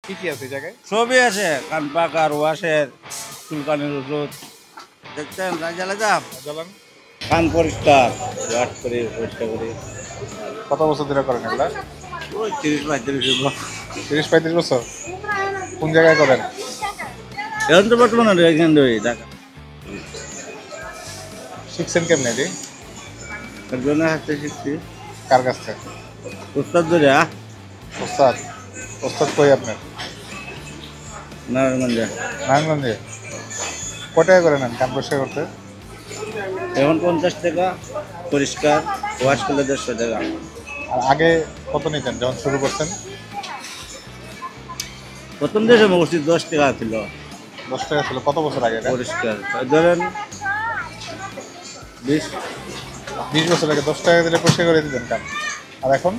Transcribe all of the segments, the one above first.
কি কি আছে এই জায়গায়? সবই আছে, কান পাকার ওয়াশের, চুলকানির ওষুধ। দেখতেন রাজালাদা জ্বালান। কান পরিষ্কার, ওয়াশ করি, পরিষ্কার করি। কত বছর ধরে করেন এগুলা? ওই 30-35 30-35 বছর। কোন জায়গায় করেন? এখন তো বর্তমানে এখান থেকে ঢাকা। শিখছেন কেমনে এটি? একজনের হাতে শিখছি, কার কাছ থেকে? উস্তাদ ধরে ওস্তাদ। ওস্তাদ কই আপনার? নারায়ণগঞ্জে। নারায়ণগঞ্জে। কয় টাকা করে নেন কান পরিষ্কার করতে? এখন 50 টাকা পরিষ্কার, ওয়াশ করলে 150 টাকা। আর আগে কত নিতেন যখন শুরু করছেন? প্রথম দেশে মসজিদ 10 টাকা ছিল 10 টাকা ছিল। কত বছর আগে এটা? পরিষ্কার, ধরেন 20 বছর আগে 10 টাকা দিলে পরিষ্কার করে দিতেন কান। আর এখন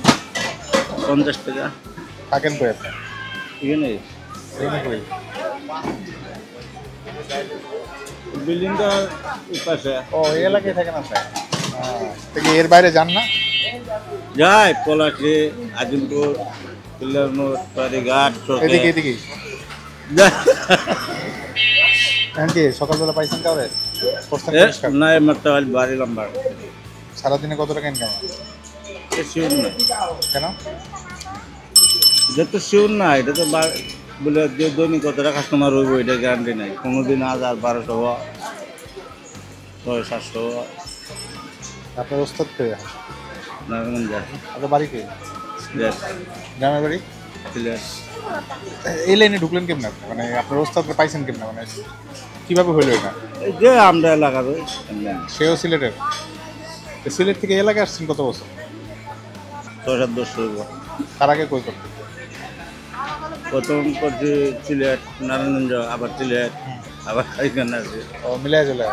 50 টাকা। থাকেন কই আপনি? এখানে এখানে কই? বিল্ডিংটা পাশে। ও এই এলাকায় থাকেন আপনি? থেকে এর বাইরে যান না? যাই পলাশি, আজিমপুর, পিলারমোড়, পারিঘাট, এদিকে এদিকে। এখন কি সকালবেলা পাইছেন কাউরে? করছেন পরিষ্কার? না মাত্র বাড়ি লম্বা। সারাদিনে কত টাকা ইনকাম হয়? শিওর না, কেন? এটা তো শিওর না, এটা তো বলে যে দৈনিক কতটা কাস্টমার হইব এটা গ্যারান্টি নাই। কোনোদিন 1000-1200 হওয়া, 600-700 হওয়া। আপনার ওস্তাদ কই? নারায়ণগঞ্জ যায়। আপনার বাড়ি কই? গ্রামের বাড়ি? সিলেট। এই লাইনে ঢুকলেন কেমন আপনি? মানে আপনার ওস্তাদ পাইছেন কেমন? মানে কিভাবে হইলো এটা? এই যে আমরা এলাকার সেও সিলেটের? সিলেট থেকে এলাকায় আসছেন কত বছর? 6-7 হইব। তার আগে কই করতেন? প্রথম করছি সিলেট, নারায়ণগঞ্জ, আবার সিলেট, আবার এখানে আছে। ও মিলাই চলে।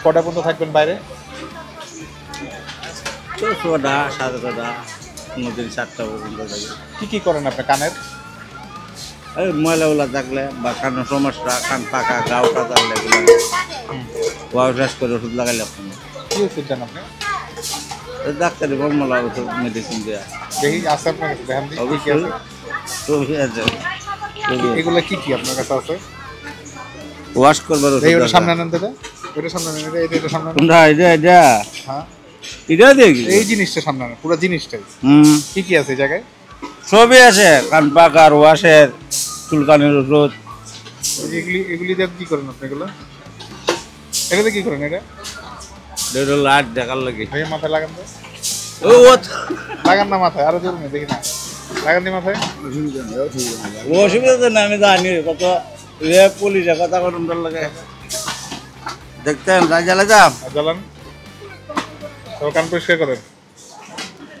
কটা পর্যন্ত থাকবেন বাইরে? তো 6টা 7টা, কোনোদিন 7টা পর্যন্ত থাকে। কি কি করেন আপনি কানের? এই ময়লাগুলা থাকলে বা কানের সমস্যা, কান পাকা, গাওটা থাকলে এগুলো ওয়াশ করে ওষুধ লাগাইলে আপনার কি ওষুধ দেন আপনি? ডাক্তারি ফর্মুলা ওষুধ, মেডিসিন দেওয়া। দেখি আছে আপনার কাছে, দেখেন দেখি কি কি অবশ্যই আছে। সবই আছে। এগুলো কি কি আপনার কাছে আছে? ওয়াশ করবার দেখি ওষুধ ওটা সামনে আনেন তো। ওটা সামনে আনেন, এটা সামনে আনেন। কোনটা? এটা হ্যাঁ এটা দেখি। এই জিনিসটা সামনে আনেন, পুরো জিনিসটাই। কি কি আছে এই জায়গায়? সবই আছে, কান পাকার ওয়াশের, চুলকানির ওষুধ। এগুলি দিয়ে কি করেন আপনি? এগুলো এটাতে কি করেন? এটা লাইট দেখার লাগে। ভাই মাথায় লাগান তো। ও লাগান না মাথায়, আরো জরুরি দেখি না। লাগান দি মাথায়। অসুবিধা তো না, আমি জানি কত পুলিশে কথা করুন লাগে। দেখতেন রাজালাদা জ্বালান। কান পরিষ্কার করেন।